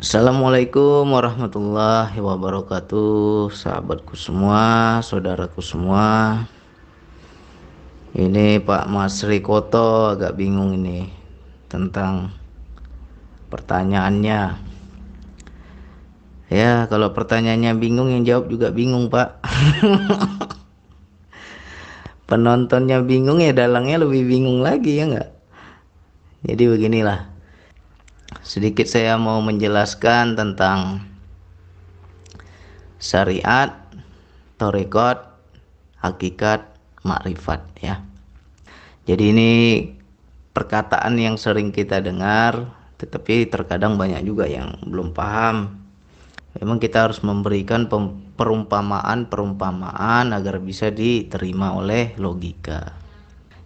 Assalamualaikum warahmatullahi wabarakatuh, sahabatku semua, saudaraku semua. Ini Pak Mas Rikoto agak bingung ini tentang pertanyaannya. Ya, kalau pertanyaannya bingung, yang jawab juga bingung, Pak. Penontonnya bingung, ya dalangnya lebih bingung lagi, ya enggak? Jadi beginilah, sedikit saya mau menjelaskan tentang syariat, thariqat, hakikat, makrifat, ya. Jadi ini perkataan yang sering kita dengar, tetapi terkadang banyak juga yang belum paham. Memang kita harus memberikan perumpamaan-perumpamaan agar bisa diterima oleh logika.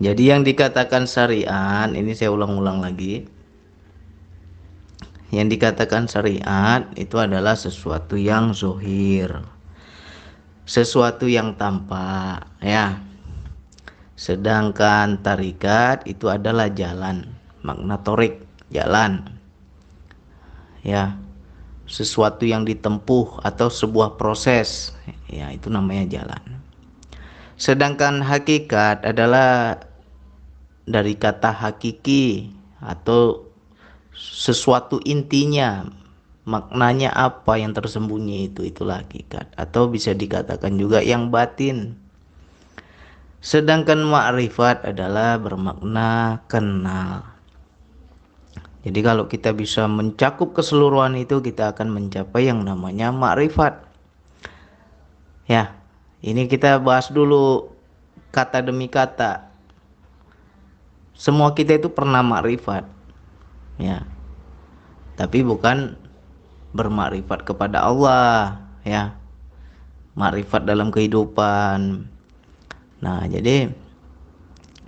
Jadi yang dikatakan syariat, ini saya ulang-ulang lagi. Yang dikatakan syariat itu adalah sesuatu yang zohir, sesuatu yang tampak, ya. Sedangkan tarikat itu adalah jalan, makna torik, jalan, ya, sesuatu yang ditempuh atau sebuah proses, ya, itu namanya jalan. Sedangkan hakikat adalah dari kata hakiki atau sesuatu intinya, maknanya apa yang tersembunyi itulah hakikat, atau bisa dikatakan juga yang batin. Sedangkan makrifat adalah bermakna kenal. Jadi kalau kita bisa mencakup keseluruhan itu, kita akan mencapai yang namanya makrifat. Ya, ini kita bahas dulu kata demi kata. Semua kita itu pernah makrifat, ya. Tapi bukan bermakrifat kepada Allah, ya. Makrifat dalam kehidupan. Nah, jadi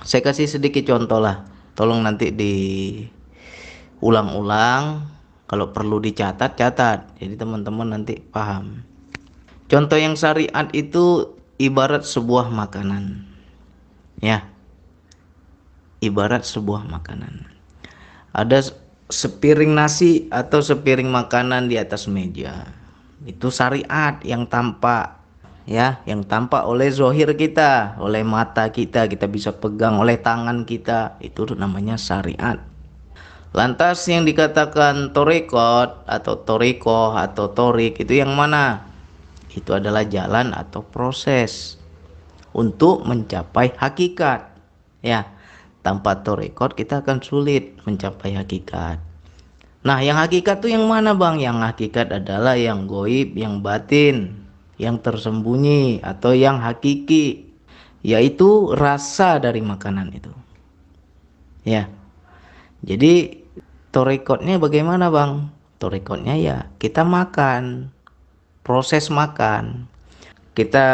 saya kasih sedikit contoh lah. Tolong nanti diulang-ulang. Kalau perlu dicatat, catat. Jadi teman-teman nanti paham. Contoh yang syariat itu ibarat sebuah makanan. Ya. Ibarat sebuah makanan. Ada sepiring nasi atau sepiring makanan di atas meja. Itu syariat yang tampak, ya, yang tampak oleh zohir kita, oleh mata kita, kita bisa pegang oleh tangan kita, itu namanya syariat. Lantas yang dikatakan torekot atau toriko atau torik itu yang mana? Itu adalah jalan atau proses untuk mencapai hakikat, ya. Tanpa torekot kita akan sulit mencapai hakikat. Nah, yang hakikat itu yang mana, Bang? Yang hakikat adalah yang goib, yang batin, yang tersembunyi atau yang hakiki, yaitu rasa dari makanan itu. Ya. Jadi torekotnya bagaimana, Bang? Torekotnya ya kita makan, proses makan. Kita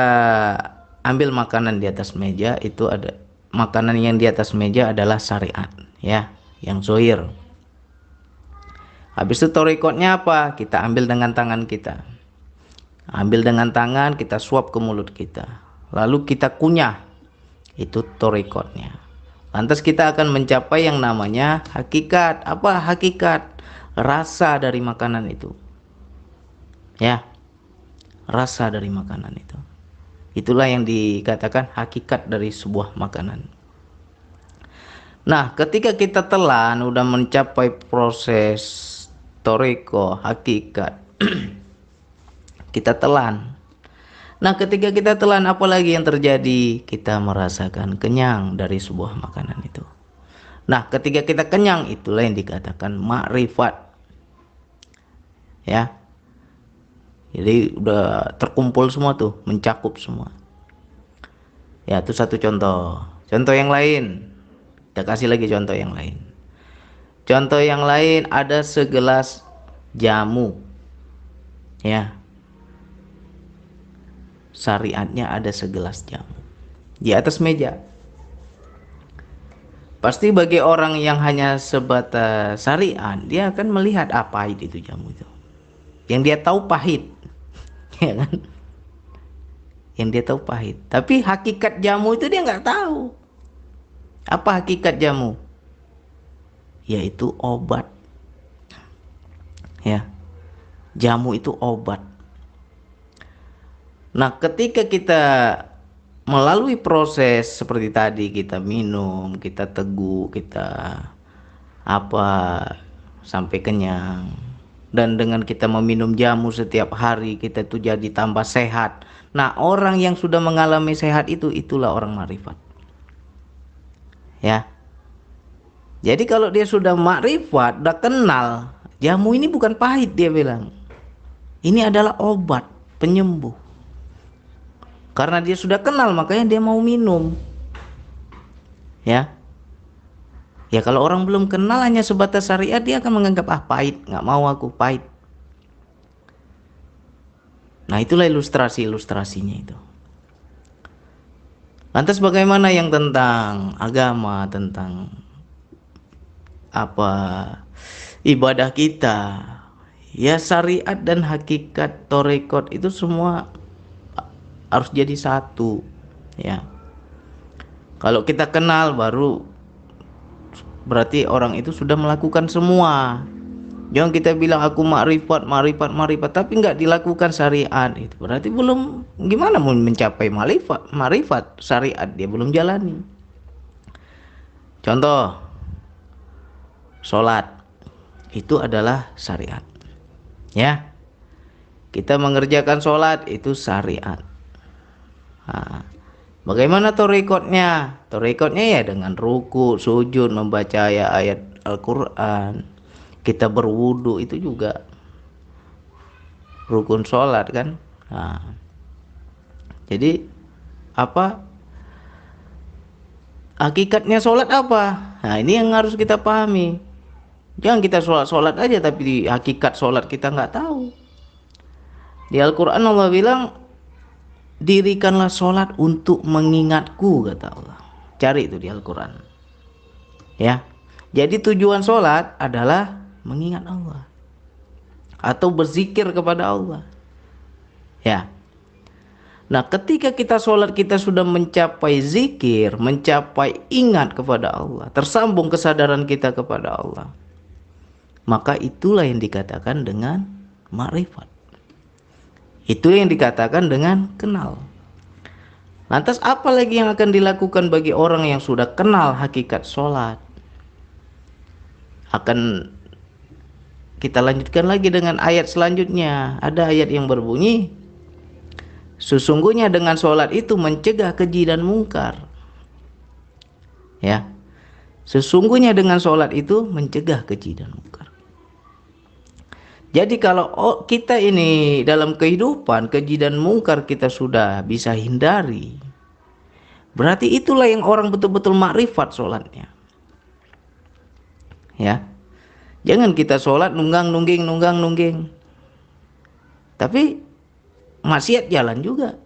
ambil makanan di atas meja, itu ada makanan yang di atas meja adalah syariat, ya, yang zohir. Habis itu torekotnya apa? Kita ambil dengan tangan kita. Ambil dengan tangan, kita suap ke mulut kita. Lalu kita kunyah. Itu torekotnya. Lantas kita akan mencapai yang namanya hakikat. Apa hakikat? Rasa dari makanan itu. Ya. Rasa dari makanan itu. Itulah yang dikatakan hakikat dari sebuah makanan. Nah, ketika kita telan udah mencapai proses toriko, hakikat, kita telan. Nah, ketika kita telan, apalagi yang terjadi? Kita merasakan kenyang dari sebuah makanan itu. Nah, ketika kita kenyang, itulah yang dikatakan makrifat. Ya. Jadi udah terkumpul semua tuh, mencakup semua. Ya, itu satu contoh. Contoh yang lain. Kita kasih lagi contoh yang lain. Contoh yang lain, ada segelas jamu. Ya. Syariatnya ada segelas jamu di atas meja. Pasti bagi orang yang hanya sebatas syariat, dia akan melihat apa itu jamu itu. Yang dia tahu pahit, ya kan? Yang dia tahu pahit. Tapi hakikat jamu itu dia nggak tahu. Apa hakikat jamu? Yaitu obat. Ya. Jamu itu obat. Nah, ketika kita melalui proses seperti tadi, kita minum, kita teguk, kita apa sampai kenyang, dan dengan kita meminum jamu setiap hari kita tuh jadi tambah sehat. Nah, orang yang sudah mengalami sehat itu, itulah orang makrifat. Ya. Jadi kalau dia sudah makrifat, udah kenal, jamu ini bukan pahit, dia bilang. Ini adalah obat penyembuh. Karena dia sudah kenal, makanya dia mau minum. Ya. Ya kalau orang belum kenal hanya sebatas syariat, dia akan menganggap pahit, nggak mau aku, pahit. Nah, itulah ilustrasi-ilustrasinya itu. Lantas bagaimana yang tentang agama, tentang apa ibadah kita? Ya, syariat dan hakikat torekot itu semua harus jadi satu. Ya, kalau kita kenal baru berarti orang itu sudah melakukan semua. Jangan kita bilang aku makrifat, tapi nggak dilakukan syariat, itu berarti belum, gimana mau mencapai makrifat syariat, dia belum jalani. Contoh, sholat itu adalah syariat. Ya, kita mengerjakan sholat itu syariat. Nah, bagaimana torekotnya? Torekotnya ya dengan ruku, sujud, membaca ayat Al-Quran. Kita berwudu itu juga rukun sholat kan. Nah, jadi apa hakikatnya sholat apa? Nah, ini yang harus kita pahami. Jangan kita sholat aja tapi di hakikat sholat kita nggak tahu. Di Al-Quran Allah bilang, dirikanlah sholat untuk mengingatku, kata Allah. Cari itu di Al-Quran. Ya, jadi tujuan sholat adalah mengingat Allah atau berzikir kepada Allah. Ya. Nah, ketika kita sholat, kita sudah mencapai zikir, mencapai ingat kepada Allah, tersambung kesadaran kita kepada Allah, maka itulah yang dikatakan dengan makrifat. Itu yang dikatakan dengan kenal. Lantas apa lagi yang akan dilakukan bagi orang yang sudah kenal hakikat sholat? Akan kita lanjutkan lagi dengan ayat selanjutnya. Ada ayat yang berbunyi, sesungguhnya dengan sholat itu mencegah keji dan mungkar. Ya, sesungguhnya dengan sholat itu mencegah keji dan mungkar. Jadi kalau kita ini dalam kehidupan keji dan mungkar kita sudah bisa hindari, berarti itulah yang orang betul-betul makrifat sholatnya. Ya, jangan kita sholat nunggang-nungging, tapi maksiat jalan juga.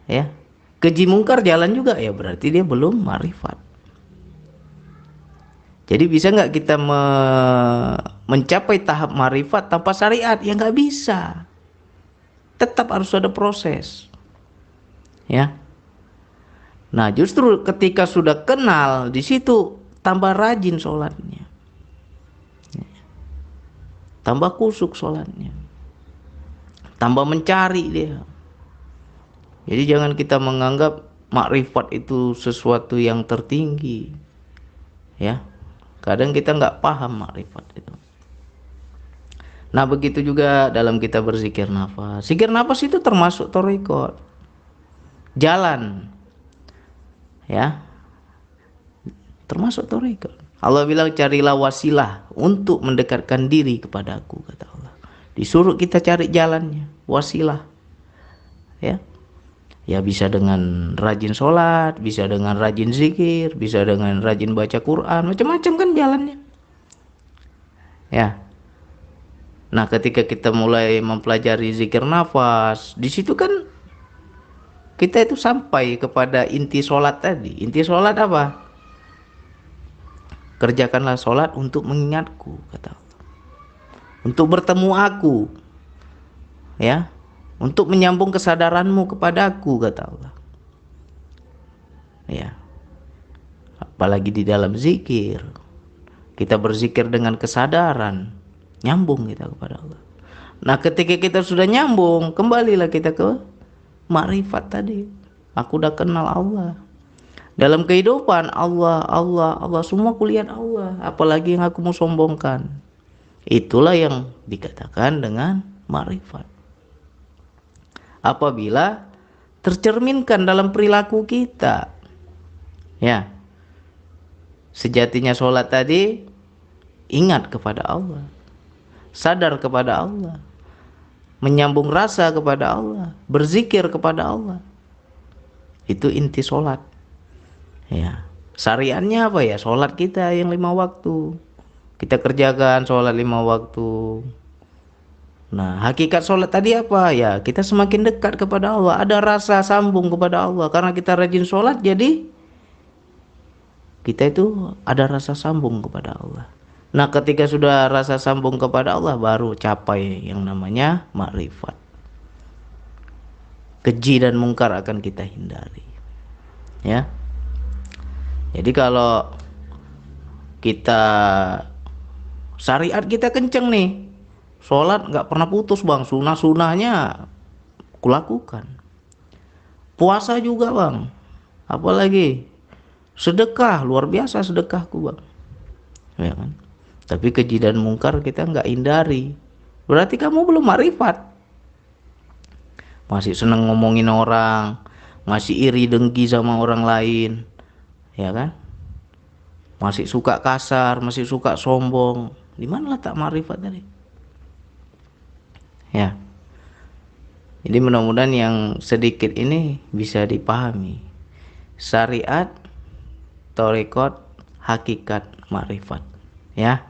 Ya, keji mungkar jalan juga, ya berarti dia belum makrifat. Jadi bisa nggak kita mencapai tahap makrifat tanpa syariat? Ya nggak bisa. Tetap harus ada proses. Ya. Nah, justru ketika sudah kenal, di situ tambah rajin sholatnya, tambah kusuk sholatnya, tambah mencari dia. Jadi jangan kita menganggap makrifat itu sesuatu yang tertinggi. Ya, kadang kita nggak paham makrifat itu. Nah, begitu juga dalam kita berzikir nafas. Zikir nafas itu termasuk torekot, jalan. Ya, termasuk torekot. Allah bilang, carilah wasilah untuk mendekatkan diri kepadaku, kata Allah. Disuruh kita cari jalannya, wasilah. Ya, ya bisa dengan rajin sholat, bisa dengan rajin zikir, bisa dengan rajin baca Quran, macam-macam kan jalannya. Ya. Nah, ketika kita mulai mempelajari zikir nafas, di situ kan kita itu sampai kepada inti sholat tadi. Inti sholat apa? Kerjakanlah sholat untuk mengingatku, kata Allah. Untuk bertemu aku. Ya. Untuk menyambung kesadaranmu kepadaku, kata Allah. Ya. Apalagi di dalam zikir. Kita berzikir dengan kesadaran. Nyambung kita kepada Allah. Nah, ketika kita sudah nyambung, kembalilah kita ke makrifat tadi. Aku udah kenal Allah. Dalam kehidupan Allah, Allah, Allah, semua kulihat Allah. Apalagi yang aku mau sombongkan. Itulah yang dikatakan dengan makrifat. Apabila tercerminkan dalam perilaku kita. Ya. Sejatinya sholat tadi ingat kepada Allah. Sadar kepada Allah. Menyambung rasa kepada Allah, berzikir kepada Allah. Itu inti sholat. Ya, syariatnya apa ya? Sholat kita yang 5 waktu. Kita kerjakan sholat 5 waktu. Nah, hakikat sholat tadi apa ya? Kita semakin dekat kepada Allah. Ada rasa sambung kepada Allah. Karena kita rajin sholat, jadi kita itu ada rasa sambung kepada Allah. Nah, ketika sudah rasa sambung kepada Allah, baru capai yang namanya makrifat. Keji dan mungkar akan kita hindari. Ya. Jadi kalau kita syariat kita kenceng nih, sholat nggak pernah putus bang, sunah-sunahnya kulakukan. Puasa juga bang, apalagi sedekah, luar biasa sedekahku bang, ya kan? Tapi keji dan mungkar kita nggak hindari, berarti kamu belum makrifat. Masih seneng ngomongin orang, masih iri dengki sama orang lain, ya kan? Masih suka kasar, masih suka sombong. Di mana letak makrifat tadi? Ya. Jadi mudah-mudahan yang sedikit ini bisa dipahami. Syariat, thariqat, hakikat, makrifat. Ya.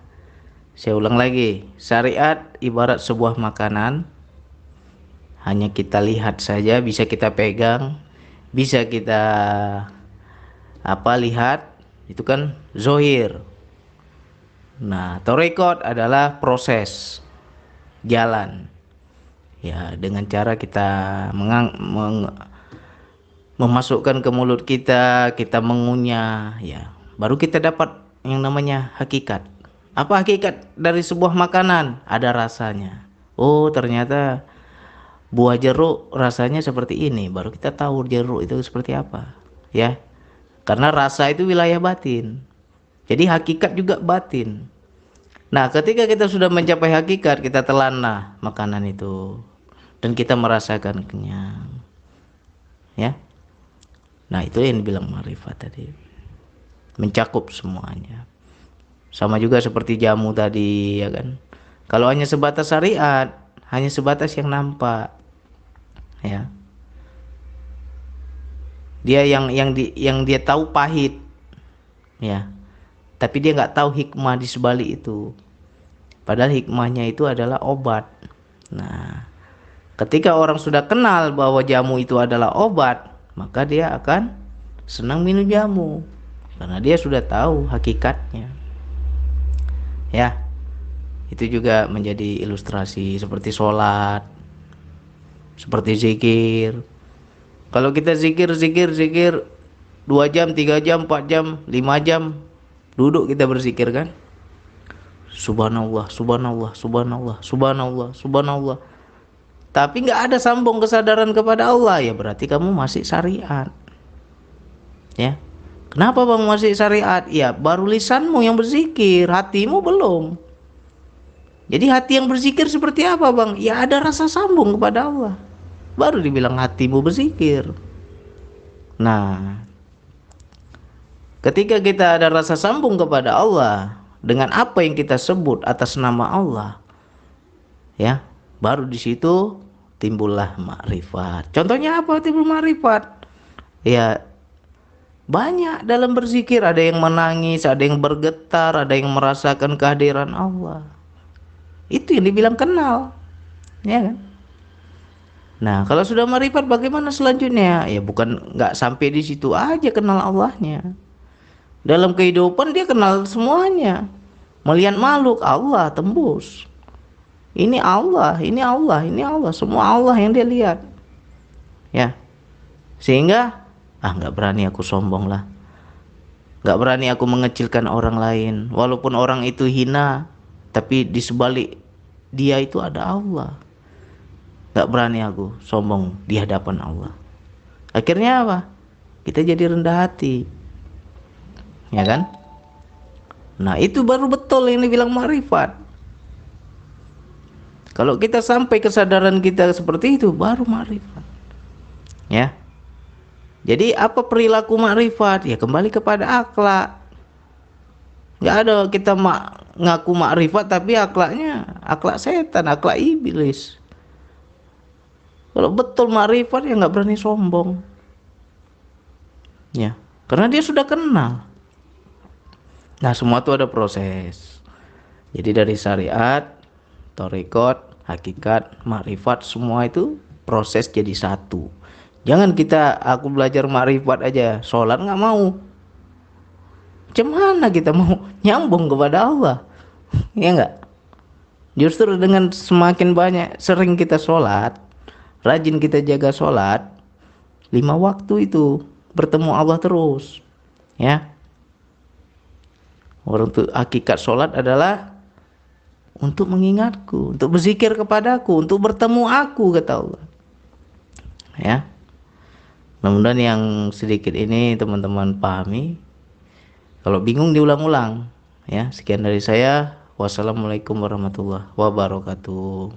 Saya ulang lagi, syariat ibarat sebuah makanan. Hanya kita lihat saja, bisa kita pegang, bisa kita lihat, itu kan zohir. Nah, thariqat adalah proses jalan. Ya, dengan cara kita memasukkan ke mulut kita, kita mengunyah, ya. Baru kita dapat yang namanya hakikat. Apa hakikat dari sebuah makanan? Ada rasanya. Oh, ternyata buah jeruk rasanya seperti ini. Baru kita tahu jeruk itu seperti apa. Ya. Karena rasa itu wilayah batin. Jadi hakikat juga batin. Nah, ketika kita sudah mencapai hakikat, kita telanlah makanan itu. Dan kita merasakan kenyang. Ya. Nah, itu yang dibilang makrifat tadi. Mencakup semuanya. Sama juga seperti jamu tadi, ya kan. Kalau hanya sebatas syariat, hanya sebatas yang nampak. Ya. Dia yang dia tahu pahit. Ya. Tapi dia nggak tahu hikmah di sebalik itu. Padahal hikmahnya itu adalah obat. Nah, ketika orang sudah kenal bahwa jamu itu adalah obat, maka dia akan senang minum jamu. Karena dia sudah tahu hakikatnya. Ya, itu juga menjadi ilustrasi seperti sholat, seperti zikir. Kalau kita zikir 2 jam, 3 jam, 4 jam, 5 jam, duduk kita berzikir kan? Subhanallah, subhanallah, subhanallah, subhanallah, subhanallah. Tapi nggak ada sambung kesadaran kepada Allah, ya berarti kamu masih syariat. Ya. Kenapa bang masih syariat? Ya baru lisanmu yang berzikir, hatimu belum. Jadi hati yang berzikir seperti apa bang? Ya ada rasa sambung kepada Allah. Baru dibilang hatimu berzikir. Nah, ketika kita ada rasa sambung kepada Allah dengan apa yang kita sebut atas nama Allah, ya, baru di situ timbullah makrifat. Contohnya apa timbul makrifat? Ya, banyak dalam berzikir, ada yang menangis, ada yang bergetar, ada yang merasakan kehadiran Allah. Itu yang dibilang kenal, ya kan? Nah, kalau sudah makrifat bagaimana selanjutnya? Ya bukan nggak sampai di situ aja kenal Allahnya. Dalam kehidupan dia kenal semuanya. Melihat makhluk Allah tembus. Ini Allah, ini Allah, ini Allah, semua Allah yang dia lihat. Ya. Sehingga nggak berani aku sombong lah. Nggak berani aku mengecilkan orang lain. Walaupun orang itu hina, tapi di sebalik dia itu ada Allah. Gak berani aku sombong di hadapan Allah. Akhirnya apa? Kita jadi rendah hati, ya kan? Nah itu baru betul yang dibilang makrifat. Kalau kita sampai kesadaran kita seperti itu, baru makrifat. Ya. Jadi apa perilaku makrifat? Ya kembali kepada akhlak. Nggak ada kita ngaku makrifat tapi akhlaknya akhlak setan, akhlak iblis. Kalau betul makrifat ya nggak berani sombong. Ya, karena dia sudah kenal. Nah semua itu ada proses. Jadi dari syariat, thariqat, hakikat, makrifat, semua itu proses jadi satu. Jangan aku belajar makrifat aja, sholat nggak mau. Macam mana kita mau nyambung kepada Allah? Ya enggak? Justru dengan semakin banyak sering kita sholat, rajin kita jaga sholat, 5 waktu itu bertemu Allah terus. Ya. Untuk hakikat sholat adalah untuk mengingatku, untuk berzikir kepadaku, untuk bertemu aku, kata Allah. Ya. Mudah-mudahan yang sedikit ini teman-teman pahami. Kalau bingung diulang-ulang. Ya, sekian dari saya. Wassalamualaikum warahmatullahi wabarakatuh.